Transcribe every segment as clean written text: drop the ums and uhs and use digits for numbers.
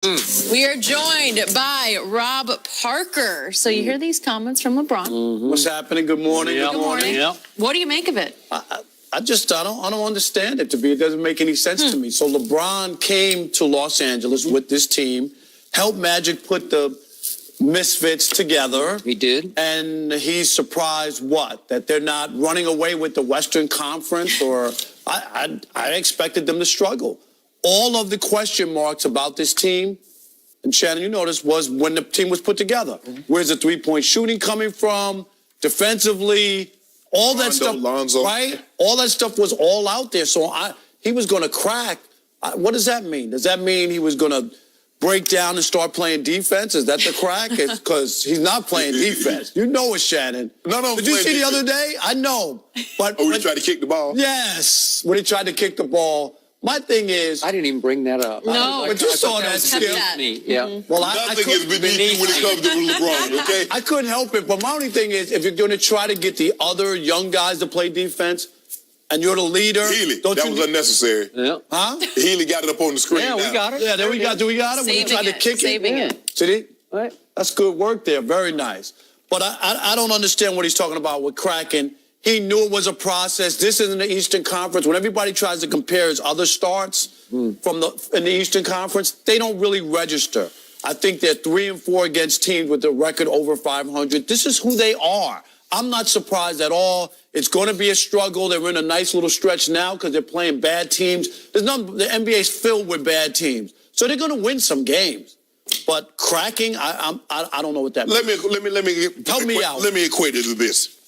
We are joined by Rob Parker. So you hear these comments from LeBron. What's happening? Good morning. Good morning. Yep. What do you make of it? I don't understand it. It doesn't make any sense to me. So LeBron came to Los Angeles with this team, helped Magic put the misfits together. He did. And he's surprised that they're not running away with the Western Conference, or I expected them to struggle. All of the question marks about this team, and Shannon, you noticed, was when the team was put together. Where's the three-point shooting coming from? Defensively, all that stuff, Lonzo. right? All that stuff was all out there. So he was going to crack. What does that mean? Does that mean he was going to break down and start playing defense? Is that the crack? Because he's not playing defense. You know it, Shannon. No. Did you see the other day? I know. But when he tried to kick the ball? Yes, when he tried to kick the ball. My thing is, I didn't even bring that up. No, but you saw that, Skip. Yeah. Well, Nothing is beneath you when it comes to LeBron, okay? I couldn't help it, but my only thing is, if you're going to try to get the other young guys to play defense, and you're the leader, Healy, that was unnecessary. Yeah. Huh? Healy got it up on the screen. Yeah, we got it. Yeah, there we got. Do we got it? When he tried to kick Saving it. it. See? Right. That's good work there. Very nice. But I don't understand what he's talking about with cracking. He knew it was a process. This is in the Eastern Conference. When everybody tries to compare his other starts in the Eastern Conference, they don't really register. I think they're 3-4 against teams with a record over 500. This is who they are. I'm not surprised at all. It's going to be a struggle. They're in a nice little stretch now because they're playing bad teams. The NBA is filled with bad teams, so they're going to win some games. But cracking, I don't know what that means. Let me Help me out. Let me equate it to this.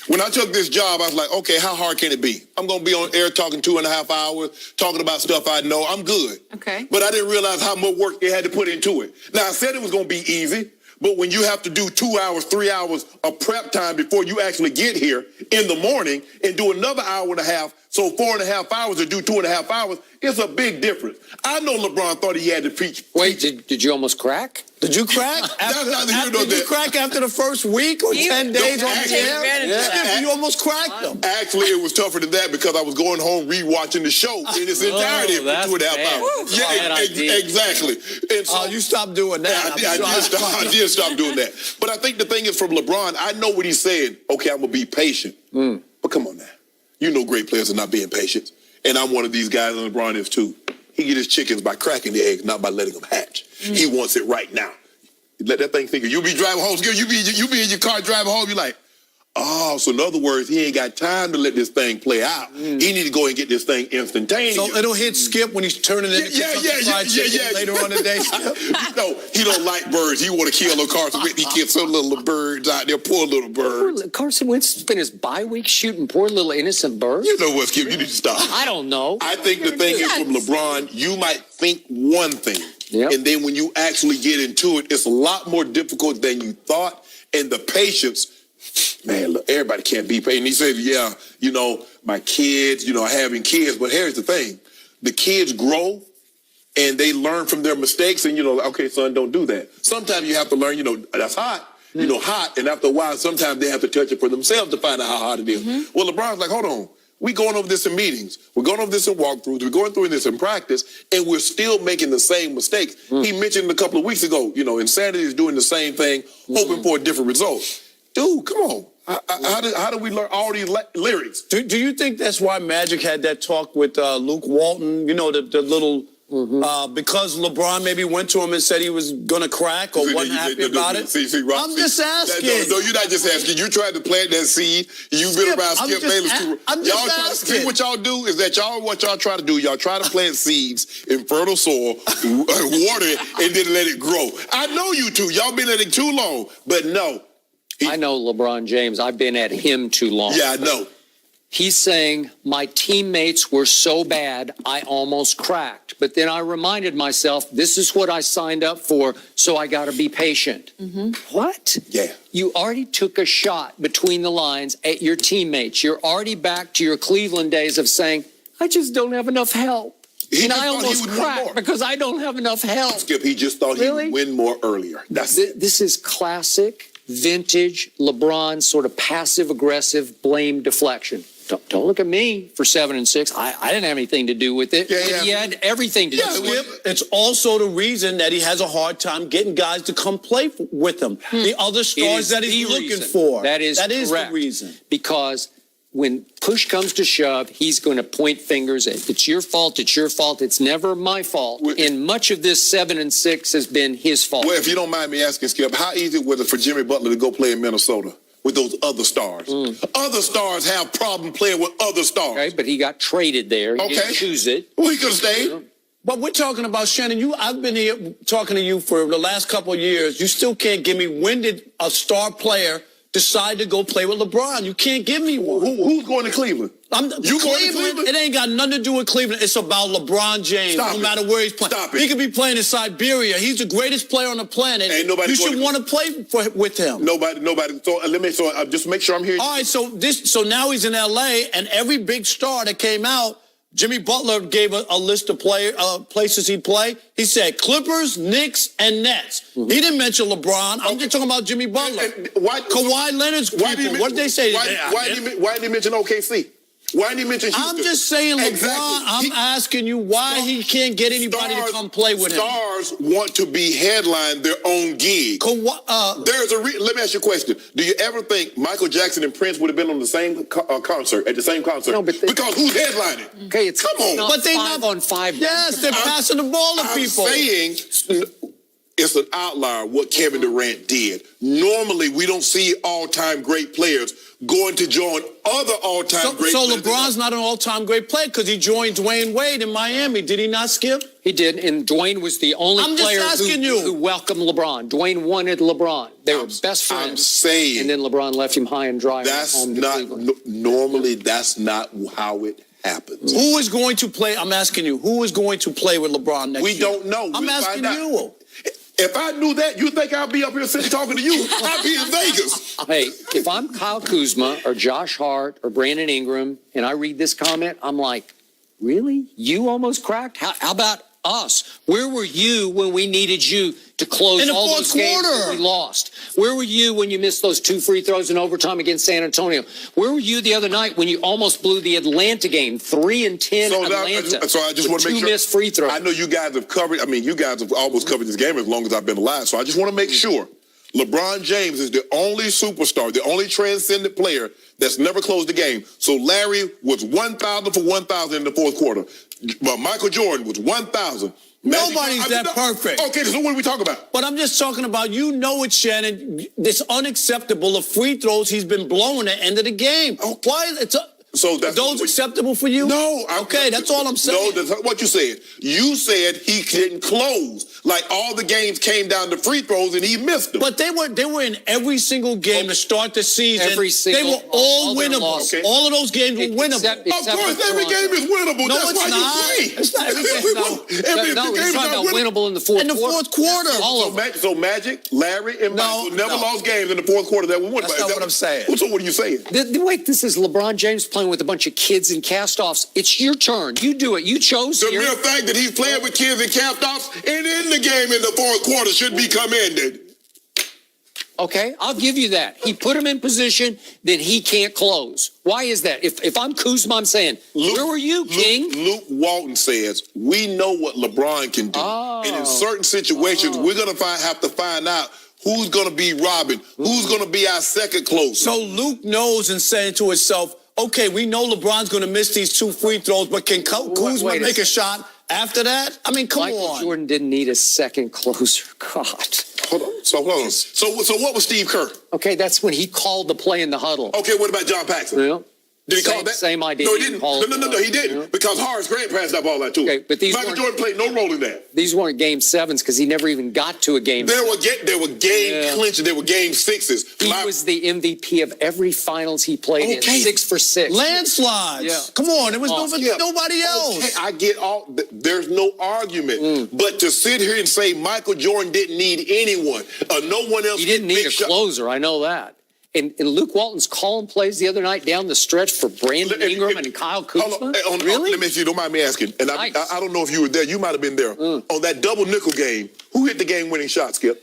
When I took this job, I was like, okay, how hard can it be? I'm going to be on air talking 2.5 hours, talking about stuff I know. I'm good. Okay. But I didn't realize how much work they had to put into it. Now, I said it was going to be easy, but when you have to do 2 hours, 3 hours of prep time before you actually get here in the morning and do another hour and a half, so 4.5 hours to do 2.5 hours, it's a big difference. I know LeBron thought he had to preach. Wait, did you almost crack? Did you crack? Did you crack after the first week or 10 days on the air? Yeah. You almost cracked them. Actually, it was tougher than that because I was going home rewatching the show in its entirety for 2.5 hours. Yeah, exactly. And so you stopped doing that. I did stop doing that. But I think the thing is from LeBron, I know what he's saying. Okay, I'm going to be patient. But come on now. You know great players are not being patient. And I'm one of these guys, and LeBron is too. He get his chickens by cracking the eggs, not by letting them hatch. He wants it right now. Let that thing think. You be driving home, you be in your car driving home, you like, oh, so in other words, he ain't got time to let this thing play out. He need to go and get this thing instantaneous. So it'll hit Skip when he's turning it into fried chicken later on in the day. No, he don't like birds. He want to kill little Carson Wentz. He kills some little birds out there, poor little birds. Carson Wentz spent his bye week shooting poor little innocent birds. You know what, Skip? You need to stop. I don't know. I think the thing is from LeBron, you might think one thing. Yep. And then when you actually get into it, it's a lot more difficult than you thought. And the patience, man, look, everybody can't be patient. He said, yeah, my kids, having kids. But here's the thing. The kids grow and they learn from their mistakes. And, okay, son, don't do that. Sometimes you have to learn, that's hot. Hot. And after a while, sometimes they have to touch it for themselves to find out how hot it is. Well, LeBron's like, hold on. We're going over this in meetings. We're going over this in walkthroughs. We're going through this in practice, and we're still making the same mistakes. He mentioned a couple of weeks ago, insanity is doing the same thing, hoping for a different result. Dude, come on. How do we learn all these lyrics? Do you think that's why Magic had that talk with Luke Walton? The little... because LeBron maybe went to him and said he was going to crack or wasn't happy about it? I'm just asking. No, you're not just asking. You tried to plant that seed. You've been around Skip Bayless too. I'm just asking. See what y'all do is that what y'all try to do, y'all try to plant seeds in fertile soil, water it, and then let it grow. I know you two. Y'all been at it too long, but no. I know LeBron James. I've been at him too long. Yeah, I know. He's saying, my teammates were so bad, I almost cracked. But then I reminded myself, this is what I signed up for, so I got to be patient. What? Yeah. You already took a shot between the lines at your teammates. You're already back to your Cleveland days of saying, I just don't have enough help. And I almost cracked because I don't have enough help. Skip, he just thought he would win more earlier. That's it. This is classic, vintage LeBron sort of passive-aggressive blame deflection. Don't look at me for 7 and 6. I didn't have anything to do with it. Yeah. He had everything to do with it. Skip, it's also the reason that he has a hard time getting guys to come play with him. The other stars that he's looking for. That is the correct. reason. Because when push comes to shove, he's going to point fingers at it's your fault, it's your fault, it's never my fault. And much of this 7 and 6 has been his fault. Well, if you don't mind me asking, Skip, how easy was it for Jimmy Butler to go play in Minnesota with those other stars? Other stars have problem playing with other stars. Okay, but he got traded there. He didn't choose it. Well, he could have stayed. But we're talking about, Shannon, I've been here talking to you for the last couple of years. You still can't give me, when did a star player decide to go play with LeBron? You can't give me one. Who's going to Cleveland? Going to Cleveland? It ain't got nothing to do with Cleveland. It's about LeBron James. No matter where he's playing. He could be playing in Siberia. He's the greatest player on the planet. Ain't nobody you should want to play with him. Nobody. So just make sure I'm hearing. All right. So now he's in LA, and every big star that came out, Jimmy Butler gave a list of places he'd play. He said Clippers, Knicks, and Nets. He didn't mention LeBron. I'm just talking about Jimmy Butler. Kawhi Leonard's people. What did they say? Why didn't he mention OKC? Why didn't he mention Houston? I'm just saying, LeBron, Exactly. I'm asking you why he can't get anybody to come play with him. Stars want to be headline their own gig. Let me ask you a question. Do you ever think Michael Jackson and Prince would have been on the same concert, at the same concert? No, but because who's headlining? Okay, Come on. But they're 5 on 5. Yes, they're passing the ball to people. I'm saying it's an outlier what Kevin Durant did. Normally, we don't see all-time great players going to join other all-time great players. So LeBron's not an all-time great player because he joined Dwayne Wade in Miami. Did he not, Skip? He did, and Dwayne was the only player who welcomed LeBron. Dwayne wanted LeBron. They were best friends. I'm saying. And then LeBron left him high and dry. Normally, that's not how it happens. Who is going to play? I'm asking you. Who is going to play with LeBron next year? We don't know. I'm asking you. If I knew that, you think I'd be up here sitting talking to you? I'd be in Vegas. Hey, if I'm Kyle Kuzma or Josh Hart or Brandon Ingram and I read this comment, I'm like, really? You almost cracked? How about us? Where were you when we needed you to close all those games that we lost? Where were you when you missed those 2 free throws in overtime against San Antonio? Where were you the other night when you almost blew the Atlanta game, 3-10 Atlanta? So I just want to make sure. 2 missed free throws. I know you guys have covered. I mean, you guys have almost covered this game as long as I've been alive. So I just want to make sure. LeBron James is the only superstar, the only transcendent player that's never closed the game. So Larry was 1,000 for 1,000 in the fourth quarter. But Michael Jordan was 1,000. Nobody's that perfect. Okay, so what are we talking about? But I'm just talking about, it, Shannon. It's unacceptable. The free throws he's been blowing at the end of the game. Why? So that's those acceptable for you? No. Okay, that's all I'm saying. No, that's what you said. You said he didn't close. Like all the games came down to free throws and he missed them. But they were in every single game to start the season. They were all winnable. Okay. All of those games were winnable. Of course, every game is winnable. No, that's why you play. It's not every game. No, he's talking about winnable in the fourth quarter. In the fourth quarter. So Magic, Larry, and Michael never lost games in the fourth quarter that we won. That's not what I'm saying. So what are you saying? Wait, this is LeBron James playing with a bunch of kids in cast-offs. It's your turn. You do it. You chose The here. mere fact that he's playing with kids in cast-offs and in the game in the fourth quarter should be commended. Okay, I'll give you that. He put him in position, then he can't close. Why is that? If I'm Kuzma, I'm saying, where were you, King? Luke Walton says, we know what LeBron can do. And in certain situations, we're going to have to find out who's going to be Robin, who's going to be our second closer. So Luke knows and saying to himself, okay, we know LeBron's going to miss these 2 free throws, but can Kuzma make a shot after that? I mean, come on. Michael Jordan didn't need a second closer. God. Hold on. So what was Steve Kerr? Okay, that's when he called the play in the huddle. Okay, what about John Paxson? Yeah. Did he call that? Same idea. No, he didn't. No, he didn't. Yeah. Because Horace Grant passed up all that, too. Okay, but Michael Jordan played no role in that. These weren't game 7s because he never even got to a game. There were game clinches. There were game 6s. He was the MVP of every finals he played in. 6 for 6. Landslides. Yeah. Come on. There was nobody else. Okay, I get all. There's no argument. But to sit here and say Michael Jordan didn't need anyone, no one else. He didn't need a closer. I know that. And Luke Walton's calling plays the other night down the stretch for Brandon Ingram and Kyle Kuzma. Really? Let me, if you don't mind me asking, and I don't know if you were there. You might have been there on that double nickel game. Who hit the game-winning shot, Skip?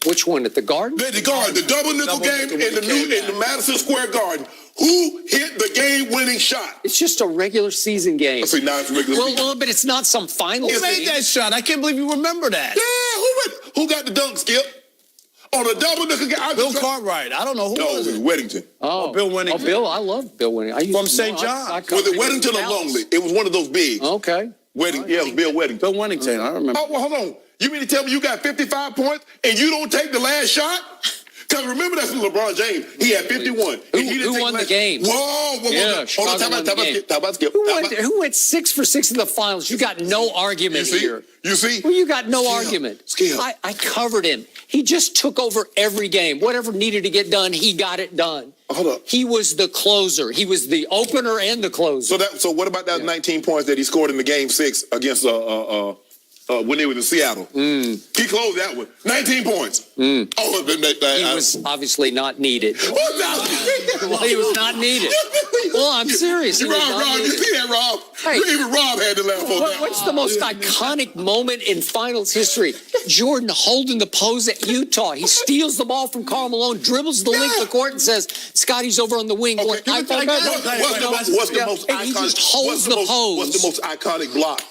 Which one? At the Garden? The Garden, the double nickel game in the Madison Square Garden. Who hit the game-winning shot? It's just a regular season game. I say now it's regular season. Well, but it's not some final. Who made that shot? I can't believe you remember that. Yeah, who got the dunk, Skip? On a double dunk. Bill Cartwright. I don't know who No, was it was it. Weddington. Oh, Bill Wennington. Oh, Bill, I love Bill Wennington. From St. John. Was it Weddington or Longley? It was one of those bigs. Okay. Wedding, yeah, it was Bill Weddington. Bill Wennington. I remember. Oh, well, hold on. You mean to tell me you got 55 points and you don't take the last shot? Because remember, that's LeBron James. He had 51. Who won the game? Whoa. Yeah, Hold on, time out, Skip. Who went 6 for 6 in the finals? You got no argument here. You see? Well, you got no argument. Skip. I covered him. He just took over every game. Whatever needed to get done, he got it done. Hold up. He was the closer. He was the opener and the closer. So what about that 19 points that he scored in the game 6 against when they were in Seattle? He closed that one. 19 points. He was obviously not needed. Well, he was not needed. Well, I'm serious. Rob, you see that, Rob? Hey. Even Rob had to laugh on that. What's the most iconic moment in finals history? Jordan holding the pose at Utah. He steals the ball from Karl Malone, dribbles the length of the court, and says, Scotty's over on the wing. What's the most And he just iconic? holds the pose. What's the most iconic block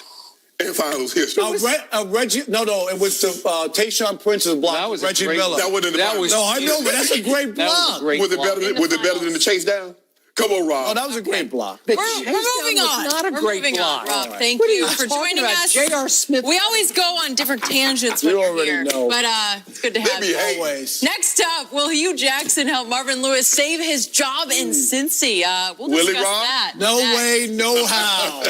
in finals history? Reggie, no, it was the Tayshaun Prince's block. That was a Reggie great- Miller. That wasn't in the finals. No, I know, but that's a great That was block. a great Was it block. better than the chase down? Come on, Rob. Oh, that was a great block. The We're chase down moving was on. Not a We're great moving block. on, Rob. Thank What are you you for talking joining about? us. J.R. Smith. We always go on different tangents when You you're already here, know. but it's good to have Maybe you. Always. Next up, will Hugh Jackson help Marvin Lewis save his job in Cincy? We'll Will he, discuss Rob? that. No next. way, no how.